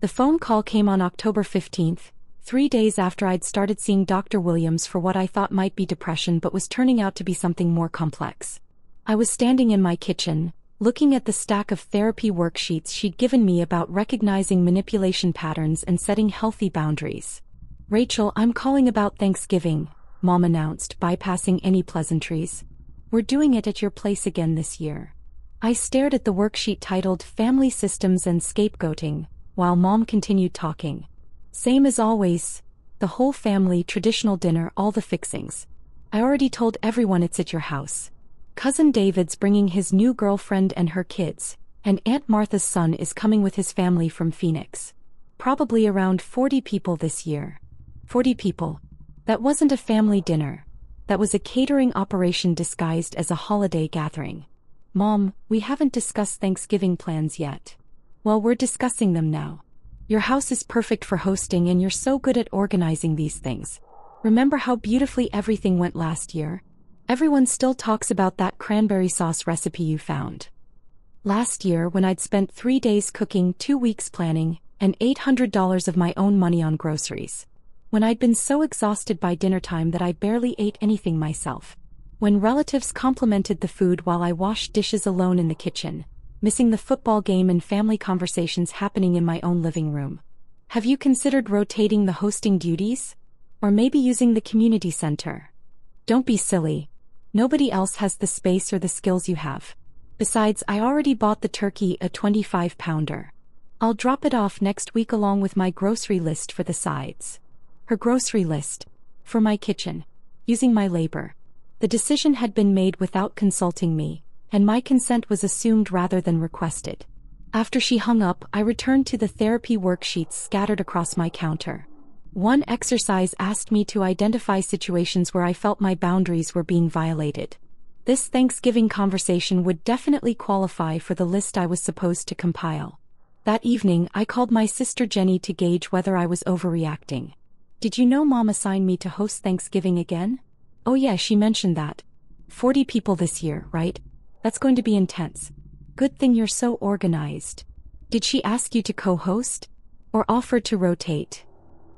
The phone call came on October 15th, 3 days after I'd started seeing Dr. Williams for what I thought might be depression but was turning out to be something more complex. I was standing in my kitchen, looking at the stack of therapy worksheets she'd given me about recognizing manipulation patterns and setting healthy boundaries. "Rachel, I'm calling about Thanksgiving," Mom announced, bypassing any pleasantries. "We're doing it at your place again this year." I stared at the worksheet titled Family Systems and Scapegoating, while Mom continued talking. "Same as always. The whole family, traditional dinner, all the fixings. I already told everyone it's at your house. Cousin David's bringing his new girlfriend and her kids, and Aunt Martha's son is coming with his family from Phoenix. Probably around 40 people this year." 40 people. That wasn't a family dinner. That was a catering operation disguised as a holiday gathering. "Mom, we haven't discussed Thanksgiving plans yet." "Well, we're discussing them now. Your house is perfect for hosting and you're so good at organizing these things. Remember how beautifully everything went last year? Everyone still talks about that cranberry sauce recipe you found last year when I'd spent 3 days cooking, 2 weeks planning, and $800 of my own money on groceries. When I'd been so exhausted by dinner time that I barely ate anything myself. When relatives complimented the food while I washed dishes alone in the kitchen, missing the football game and family conversations happening in my own living room. Have you considered rotating the hosting duties? Or maybe using the community center? Don't be silly. Nobody else has the space or the skills you have. Besides, I already bought the turkey, a 25-pounder. I'll drop it off next week along with my grocery list for the sides." Her grocery list. For my kitchen. Using my labor. The decision had been made without consulting me, and my consent was assumed rather than requested. After she hung up, I returned to the therapy worksheets scattered across my counter. One exercise asked me to identify situations where I felt my boundaries were being violated. This Thanksgiving conversation would definitely qualify for the list I was supposed to compile. That evening, I called my sister Jenny to gauge whether I was overreacting. "Did you know Mom assigned me to host Thanksgiving again?" "Oh yeah, she mentioned that. 40 people this year, right? That's going to be intense. Good thing you're so organized. Did she ask you to co-host? Or offer to rotate?"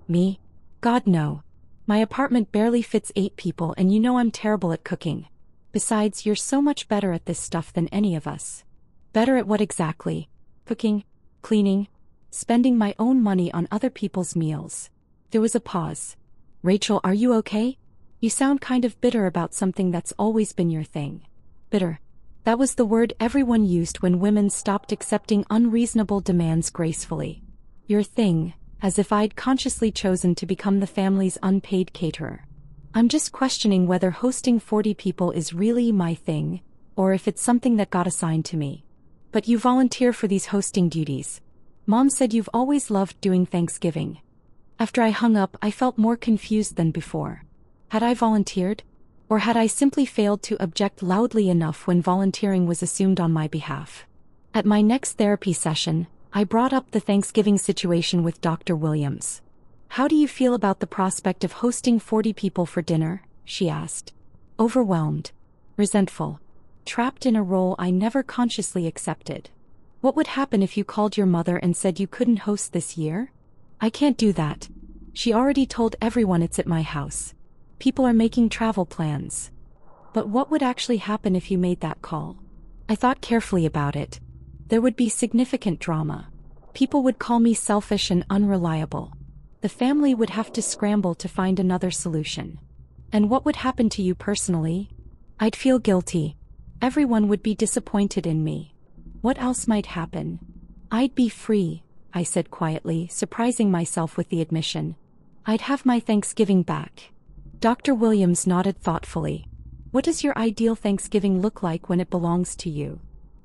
"Me? God no. My apartment barely fits 8 people and you know I'm terrible at cooking. Besides, you're so much better at this stuff than any of us." "Better at what exactly? Cooking? Cleaning? Spending my own money on other people's meals?" There was a pause. "Rachel, are you okay? You sound kind of bitter about something that's always been your thing." Bitter. That was the word everyone used when women stopped accepting unreasonable demands gracefully. Your thing, as if I'd consciously chosen to become the family's unpaid caterer. I'm just questioning whether hosting 40 people is really my thing, or if it's something that got assigned to me. "But you volunteer for these hosting duties. Mom said you've always loved doing Thanksgiving." After I hung up, I felt more confused than before. Had I volunteered? Or had I simply failed to object loudly enough when volunteering was assumed on my behalf? At my next therapy session, I brought up the Thanksgiving situation with Dr. Williams. "How do you feel about the prospect of hosting 40 people for dinner?" she asked. Overwhelmed. Resentful. Trapped in a role I never consciously accepted. "What would happen if you called your mother and said you couldn't host this year?" "I can't do that. She already told everyone it's at my house. People are making travel plans." "But what would actually happen if you made that call?" I thought carefully about it. There would be significant drama. People would call me selfish and unreliable. The family would have to scramble to find another solution. And what would happen to you personally? I'd feel guilty. Everyone would be disappointed in me. What else might happen? I'd be free, I said quietly, surprising myself with the admission. I'd have my Thanksgiving back. Dr. Williams nodded thoughtfully. What does your ideal Thanksgiving look like when it belongs to you?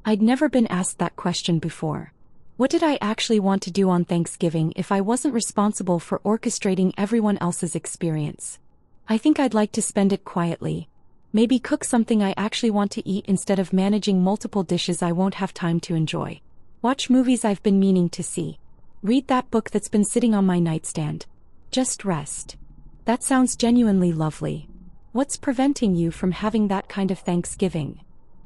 I'd never been asked that question before. What did I actually want to do on Thanksgiving if I wasn't responsible for orchestrating everyone else's experience? I think I'd like to spend it quietly. Maybe cook something I actually want to eat instead of managing multiple dishes I won't have time to enjoy. Watch movies I've been meaning to see. Read that book that's been sitting on my nightstand. Just rest. That sounds genuinely lovely. What's preventing you from having that kind of Thanksgiving?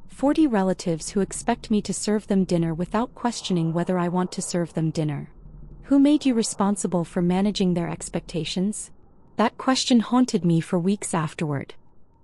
40 relatives who expect me to serve them dinner without questioning whether I want to serve them dinner. Who made you responsible for managing their expectations? That question haunted me for weeks afterward.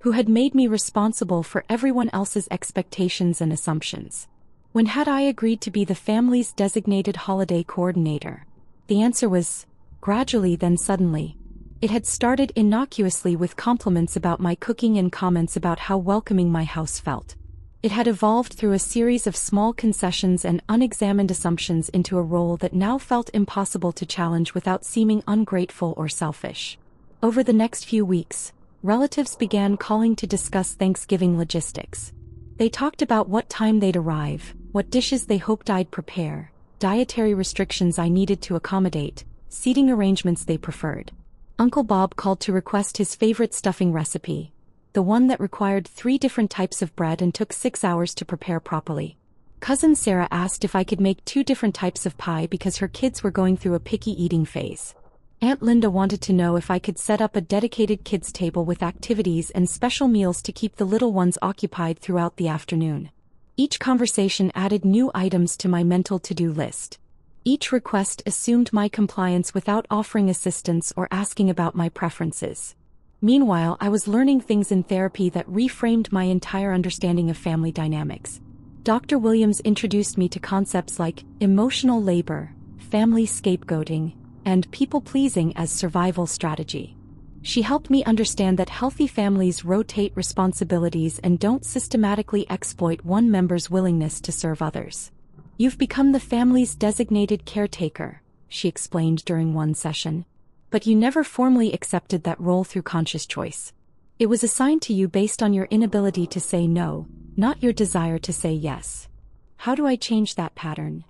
Who had made me responsible for everyone else's expectations and assumptions? When had I agreed to be the family's designated holiday coordinator? The answer was, gradually then suddenly. It had started innocuously with compliments about my cooking and comments about how welcoming my house felt. It had evolved through a series of small concessions and unexamined assumptions into a role that now felt impossible to challenge without seeming ungrateful or selfish. Over the next few weeks, relatives began calling to discuss Thanksgiving logistics. They talked about what time they'd arrive, what dishes they hoped I'd prepare, dietary restrictions I needed to accommodate, seating arrangements they preferred. Uncle Bob called to request his favorite stuffing recipe, the one that required 3 different types of bread and took 6 hours to prepare properly. Cousin Sarah asked if I could make 2 different types of pie because her kids were going through a picky eating phase. Aunt Linda wanted to know if I could set up a dedicated kids' table with activities and special meals to keep the little ones occupied throughout the afternoon. Each conversation added new items to my mental to-do list. Each request assumed my compliance without offering assistance or asking about my preferences. Meanwhile, I was learning things in therapy that reframed my entire understanding of family dynamics. Dr. Williams introduced me to concepts like emotional labor, family scapegoating, and people-pleasing as survival strategy. She helped me understand that healthy families rotate responsibilities and don't systematically exploit one member's willingness to serve others. You've become the family's designated caretaker, she explained during one session. But you never formally accepted that role through conscious choice. It was assigned to you based on your inability to say no, not your desire to say yes. How do I change that pattern?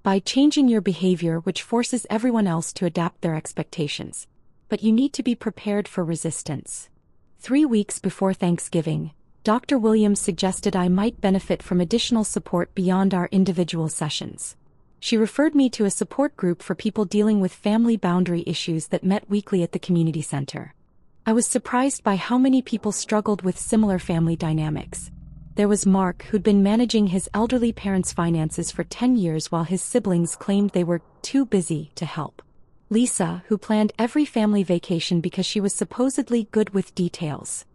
By changing your behavior, which forces everyone else to adapt their expectations. But you need to be prepared for resistance. 3 weeks before Thanksgiving, Dr. Williams suggested I might benefit from additional support beyond our individual sessions. She referred me to a support group for people dealing with family boundary issues that met weekly at the community center. I was surprised by how many people struggled with similar family dynamics. There was Mark, who'd been managing his elderly parents' finances for 10 years while his siblings claimed they were too busy to help. Lisa, who planned every family vacation because she was supposedly good with details,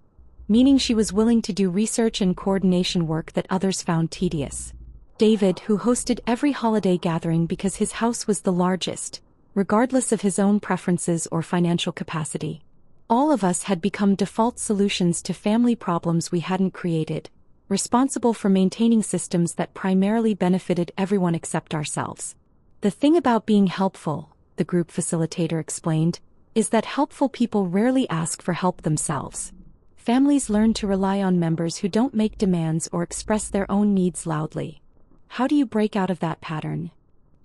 meaning she was willing to do research and coordination work that others found tedious. David, who hosted every holiday gathering because his house was the largest, regardless of his own preferences or financial capacity. All of us had become default solutions to family problems we hadn't created, responsible for maintaining systems that primarily benefited everyone except ourselves. The thing about being helpful, the group facilitator explained, is that helpful people rarely ask for help themselves. Families learn to rely on members who don't make demands or express their own needs loudly. How do you break out of that pattern?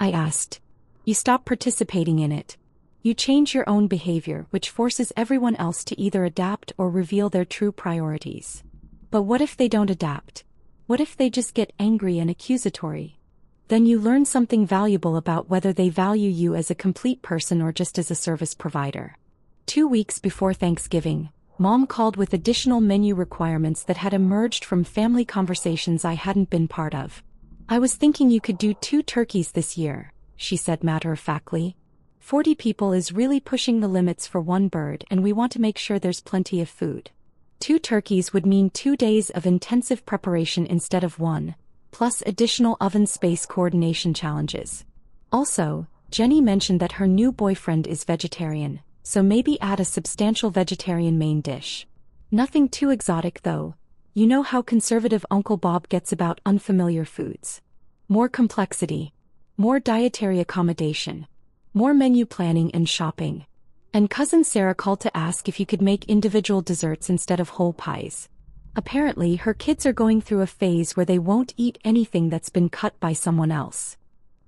I asked. You stop participating in it. You change your own behavior, which forces everyone else to either adapt or reveal their true priorities. But what if they don't adapt? What if they just get angry and accusatory? Then you learn something valuable about whether they value you as a complete person or just as a service provider. 2 weeks before Thanksgiving, Mom called with additional menu requirements that had emerged from family conversations I hadn't been part of. I was thinking you could do 2 turkeys this year, she said matter-of-factly. 40 people is really pushing the limits for one bird, and we want to make sure there's plenty of food. 2 turkeys would mean 2 days of intensive preparation instead of 1, plus additional oven space coordination challenges. Also, Jenny mentioned that her new boyfriend is vegetarian, so maybe add a substantial vegetarian main dish. Nothing too exotic though. You know how conservative Uncle Bob gets about unfamiliar foods. More complexity. More dietary accommodation. More menu planning and shopping. And Cousin Sarah called to ask if you could make individual desserts instead of whole pies. Apparently, her kids are going through a phase where they won't eat anything that's been cut by someone else.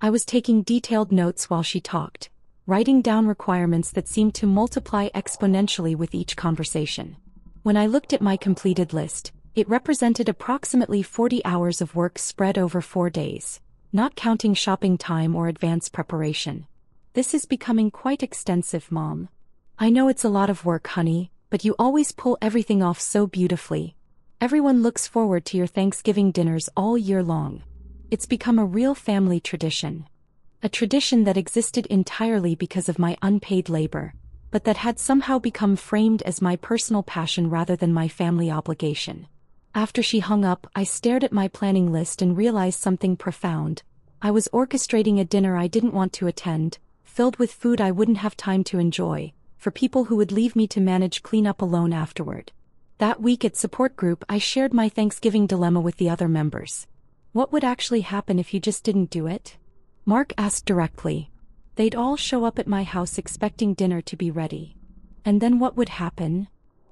I was taking detailed notes while she talked, writing down requirements that seemed to multiply exponentially with each conversation. When I looked at my completed list, it represented approximately 40 hours of work spread over 4 days, not counting shopping time or advance preparation. This is becoming quite extensive, Mom. I know it's a lot of work, honey, but you always pull everything off so beautifully. Everyone looks forward to your Thanksgiving dinners all year long. It's become a real family tradition. A tradition that existed entirely because of my unpaid labor, but that had somehow become framed as my personal passion rather than my family obligation. After she hung up, I stared at my planning list and realized something profound. I was orchestrating a dinner I didn't want to attend, filled with food I wouldn't have time to enjoy, for people who would leave me to manage cleanup alone afterward. That week at support group, I shared my Thanksgiving dilemma with the other members. What would actually happen if you just didn't do it? Mark asked directly. They'd all show up at my house expecting dinner to be ready. And then what would happen?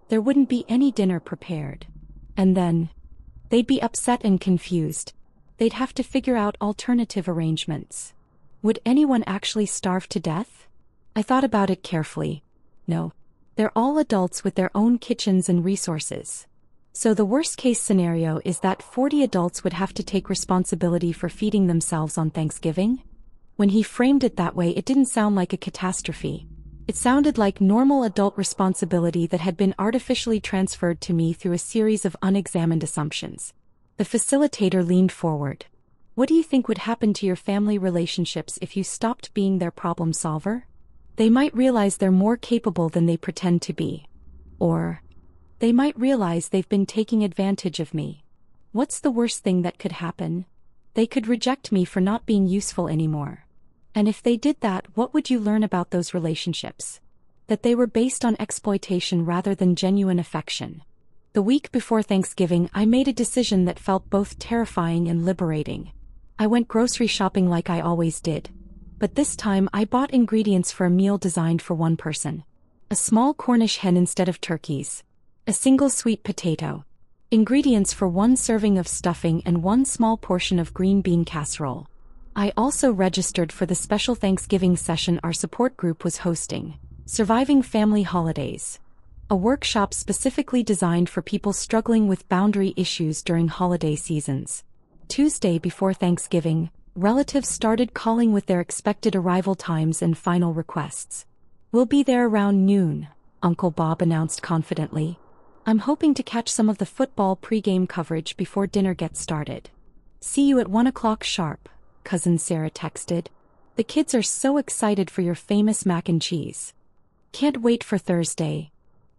There wouldn't be any dinner prepared. And then they'd be upset and confused. They'd have to figure out alternative arrangements. Would anyone actually starve to death? I thought about it carefully. No. They're all adults with their own kitchens and resources. So the worst-case scenario is that 40 adults would have to take responsibility for feeding themselves on Thanksgiving? When he framed it that way, it didn't sound like a catastrophe. It sounded like normal adult responsibility that had been artificially transferred to me through a series of unexamined assumptions. The facilitator leaned forward. What do you think would happen to your family relationships if you stopped being their problem solver? They might realize they're more capable than they pretend to be. Or they might realize they've been taking advantage of me. What's the worst thing that could happen? They could reject me for not being useful anymore. And if they did that, what would you learn about those relationships? That they were based on exploitation rather than genuine affection. The week before Thanksgiving, I made a decision that felt both terrifying and liberating. I went grocery shopping like I always did. But this time I bought ingredients for a meal designed for one person. A small Cornish hen instead of turkeys. A single sweet potato. Ingredients for one serving of stuffing and one small portion of green bean casserole. I also registered for the special Thanksgiving session our support group was hosting, Surviving Family Holidays. A workshop specifically designed for people struggling with boundary issues during holiday seasons. Tuesday before Thanksgiving, relatives started calling with their expected arrival times and final requests. We'll be there around noon, Uncle Bob announced confidently. I'm hoping to catch some of the football pregame coverage before dinner gets started. See you at 1 o'clock sharp, Cousin Sarah texted. The kids are so excited for your famous mac and cheese. Can't wait for Thursday,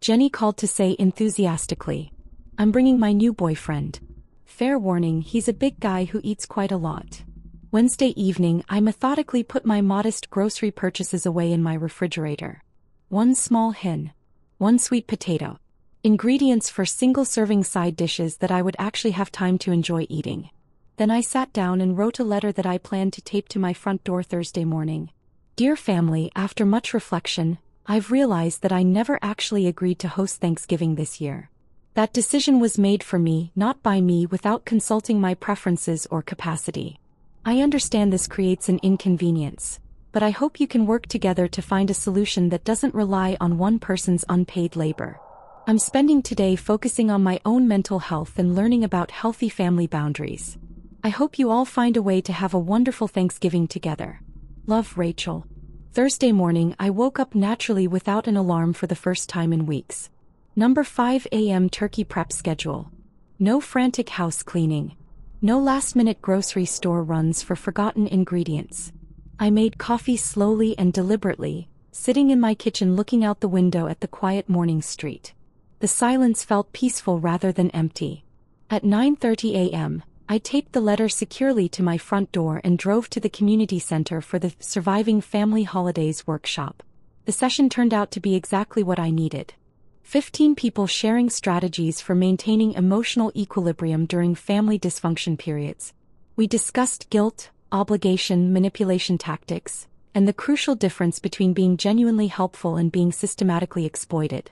Jenny called to say enthusiastically. I'm bringing my new boyfriend. Fair warning, he's a big guy who eats quite a lot. Wednesday evening, I methodically put my modest grocery purchases away in my refrigerator. One small hen. One sweet potato. Ingredients for single-serving side dishes that I would actually have time to enjoy eating. Then I sat down and wrote a letter that I planned to tape to my front door Thursday morning. Dear family, after much reflection, I've realized that I never actually agreed to host Thanksgiving this year. That decision was made for me, not by me, without consulting my preferences or capacity. I understand this creates an inconvenience, but I hope you can work together to find a solution that doesn't rely on one person's unpaid labor. I'm spending today focusing on my own mental health and learning about healthy family boundaries. I hope you all find a way to have a wonderful Thanksgiving together. Love, Rachel. Thursday morning, I woke up naturally without an alarm for the first time in weeks. Number 5 a.m. turkey prep schedule. No frantic house cleaning. No last-minute grocery store runs for forgotten ingredients. I made coffee slowly and deliberately, sitting in my kitchen looking out the window at the quiet morning street. The silence felt peaceful rather than empty. At 9:30 a.m., I taped the letter securely to my front door and drove to the community center for the Surviving Family Holidays workshop. The session turned out to be exactly what I needed. 15 people sharing strategies for maintaining emotional equilibrium during family dysfunction periods. We discussed guilt, obligation, manipulation tactics, and the crucial difference between being genuinely helpful and being systematically exploited.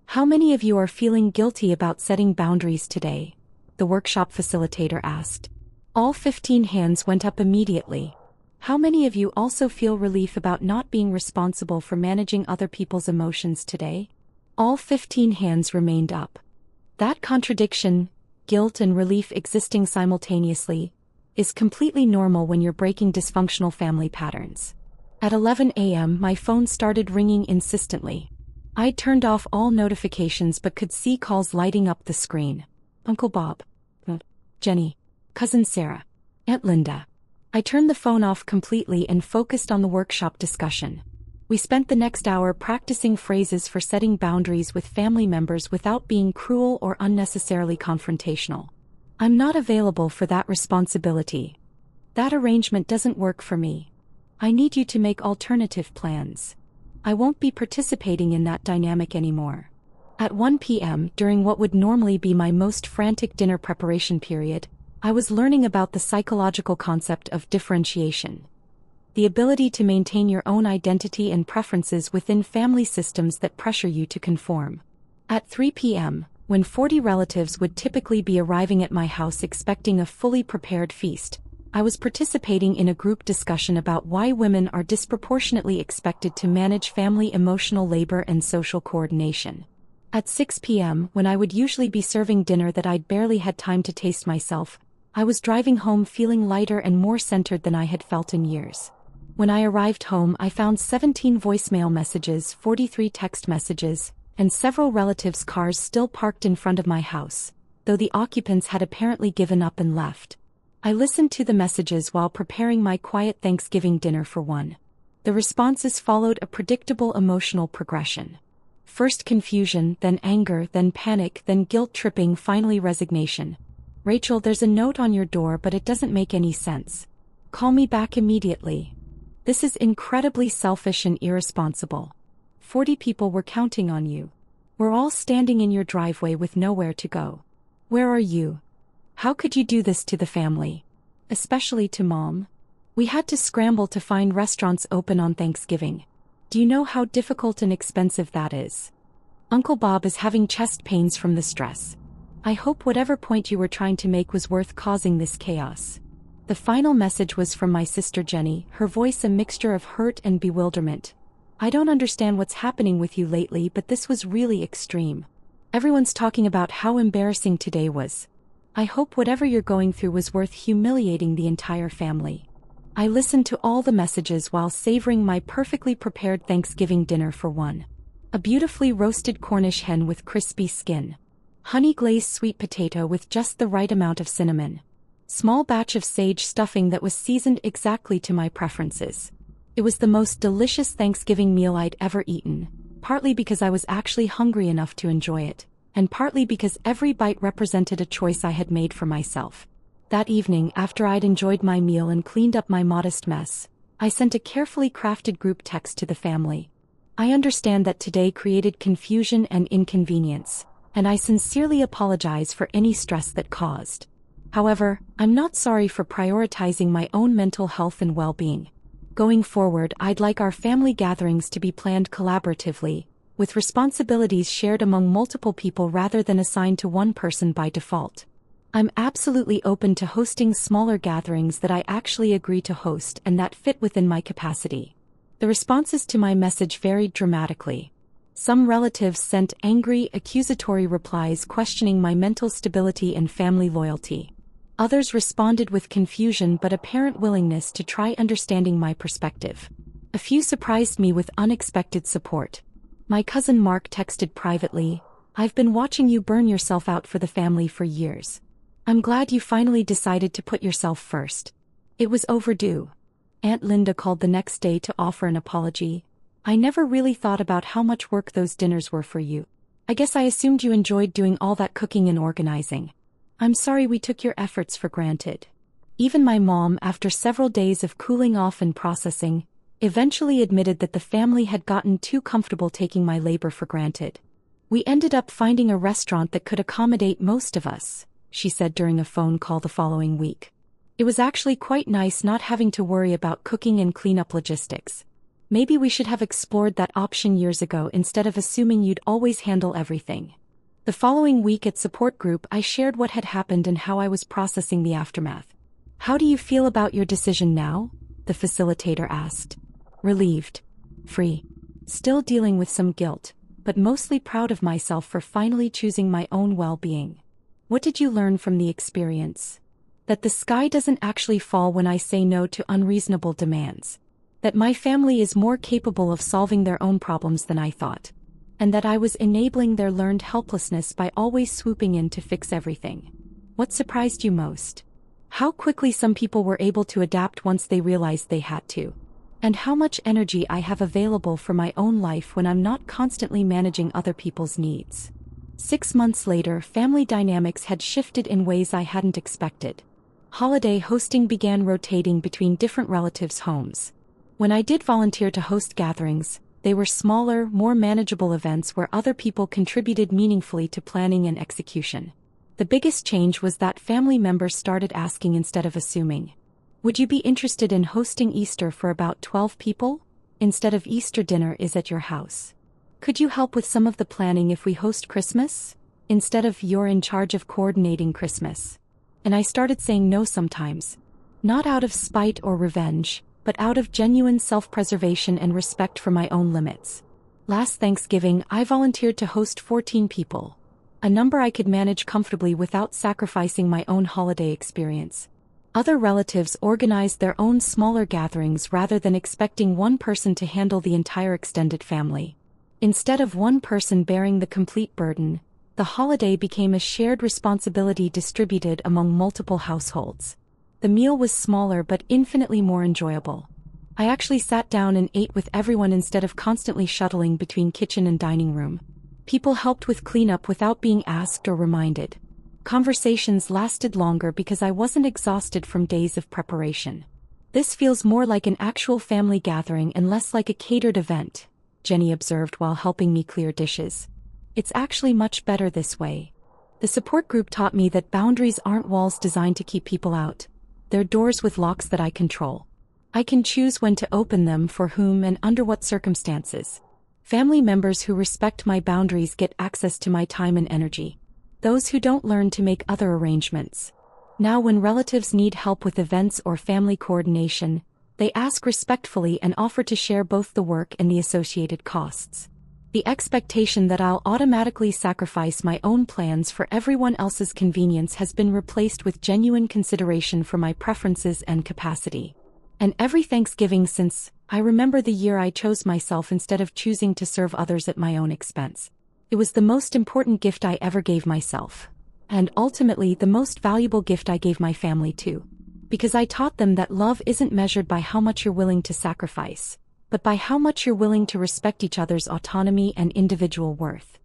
How many of you are feeling guilty about setting boundaries today? The workshop facilitator asked. All 15 hands went up immediately. How many of you also feel relief about not being responsible for managing other people's emotions today? All 15 hands remained up. That contradiction, guilt and relief existing simultaneously, is completely normal when you're breaking dysfunctional family patterns. At 11 a.m., my phone started ringing insistently. I'd turned off all notifications but could see calls lighting up the screen. Uncle Bob. Jenny. Cousin Sarah. Aunt Linda. I turned the phone off completely and focused on the workshop discussion. We spent the next hour practicing phrases for setting boundaries with family members without being cruel or unnecessarily confrontational. I'm not available for that responsibility. That arrangement doesn't work for me. I need you to make alternative plans. I won't be participating in that dynamic anymore. At 1 p.m., during what would normally be my most frantic dinner preparation period, I was learning about the psychological concept of differentiation. The ability to maintain your own identity and preferences within family systems that pressure you to conform. At 3 p.m., when 40 relatives would typically be arriving at my house expecting a fully prepared feast, I was participating in a group discussion about why women are disproportionately expected to manage family emotional labor and social coordination. At 6 p.m., when I would usually be serving dinner that I'd barely had time to taste myself, I was driving home feeling lighter and more centered than I had felt in years. When I arrived home, I found 17 voicemail messages, 43 text messages, and several relatives' cars still parked in front of my house, though the occupants had apparently given up and left. I listened to the messages while preparing my quiet Thanksgiving dinner for one. The responses followed a predictable emotional progression. First confusion, then anger, then panic, then guilt-tripping, finally resignation. Rachel, there's a note on your door, but it doesn't make any sense. Call me back immediately. This is incredibly selfish and irresponsible. 40 people were counting on you. We're all standing in your driveway with nowhere to go. Where are you? How could you do this to the family? Especially to Mom? We had to scramble to find restaurants open on Thanksgiving. Do you know how difficult and expensive that is? Uncle Bob is having chest pains from the stress. I hope whatever point you were trying to make was worth causing this chaos. The final message was from my sister Jenny, her voice a mixture of hurt and bewilderment. I don't understand what's happening with you lately, but this was really extreme. Everyone's talking about how embarrassing today was. I hope whatever you're going through was worth humiliating the entire family. I listened to all the messages while savoring my perfectly prepared Thanksgiving dinner for one. A beautifully roasted Cornish hen with crispy skin. Honey-glazed sweet potato with just the right amount of cinnamon. Small batch of sage stuffing that was seasoned exactly to my preferences. It was the most delicious Thanksgiving meal I'd ever eaten, partly because I was actually hungry enough to enjoy it, and partly because every bite represented a choice I had made for myself. That evening, after I'd enjoyed my meal and cleaned up my modest mess, I sent a carefully crafted group text to the family. I understand that today created confusion and inconvenience, and I sincerely apologize for any stress that caused. However, I'm not sorry for prioritizing my own mental health and well-being. Going forward, I'd like our family gatherings to be planned collaboratively, with responsibilities shared among multiple people rather than assigned to one person by default. I'm absolutely open to hosting smaller gatherings that I actually agree to host and that fit within my capacity. The responses to my message varied dramatically. Some relatives sent angry, accusatory replies questioning my mental stability and family loyalty. Others responded with confusion but apparent willingness to try understanding my perspective. A few surprised me with unexpected support. My cousin Mark texted privately, "I've been watching you burn yourself out for the family for years. I'm glad you finally decided to put yourself first. It was overdue." Aunt Linda called the next day to offer an apology. "I never really thought about how much work those dinners were for you. I guess I assumed you enjoyed doing all that cooking and organizing. I'm sorry we took your efforts for granted." Even my mom, after several days of cooling off and processing, eventually admitted that the family had gotten too comfortable taking my labor for granted. "We ended up finding a restaurant that could accommodate most of us," she said during a phone call the following week. "It was actually quite nice not having to worry about cooking and cleanup logistics. Maybe we should have explored that option years ago instead of assuming you'd always handle everything." The following week at support group, I shared what had happened and how I was processing the aftermath. "How do you feel about your decision now?" the facilitator asked. "Relieved. Free. Still dealing with some guilt, but mostly proud of myself for finally choosing my own well-being." "What did you learn from the experience?" "That the sky doesn't actually fall when I say no to unreasonable demands. That my family is more capable of solving their own problems than I thought. And that I was enabling their learned helplessness by always swooping in to fix everything." "What surprised you most?" How quickly some people were able to adapt once they realized they had to. And how much energy I have available for my own life when I'm not constantly managing other people's needs. 6 months later, family dynamics had shifted in ways I hadn't expected. Holiday hosting began rotating between different relatives' homes. When I did volunteer to host gatherings, they were smaller, more manageable events where other people contributed meaningfully to planning and execution. The biggest change was that family members started asking instead of assuming. Would you be interested in hosting Easter for about 12 people? Instead of Easter dinner is at your house. Could you help with some of the planning if we host Christmas? Instead of you're in charge of coordinating Christmas. And I started saying no sometimes. Not out of spite or revenge, but out of genuine self-preservation and respect for my own limits. Last Thanksgiving, I volunteered to host 14 people. A number I could manage comfortably without sacrificing my own holiday experience. Other relatives organized their own smaller gatherings rather than expecting one person to handle the entire extended family. Instead of one person bearing the complete burden, the holiday became a shared responsibility distributed among multiple households. The meal was smaller but infinitely more enjoyable. I actually sat down and ate with everyone instead of constantly shuttling between kitchen and dining room. People helped with cleanup without being asked or reminded. Conversations lasted longer because I wasn't exhausted from days of preparation. This feels more like an actual family gathering and less like a catered event, Jenny observed while helping me clear dishes. It's actually much better this way. The support group taught me that boundaries aren't walls designed to keep people out. They're doors with locks that I control. I can choose when to open them, for whom, and under what circumstances. Family members who respect my boundaries get access to my time and energy. Those who don't learn to make other arrangements. Now when relatives need help with events or family coordination, they ask respectfully and offer to share both the work and the associated costs. The expectation that I'll automatically sacrifice my own plans for everyone else's convenience has been replaced with genuine consideration for my preferences and capacity. And every Thanksgiving since, I remember the year I chose myself instead of choosing to serve others at my own expense. It was the most important gift I ever gave myself. And ultimately the most valuable gift I gave my family too. Because I taught them that love isn't measured by how much you're willing to sacrifice, but by how much you're willing to respect each other's autonomy and individual worth.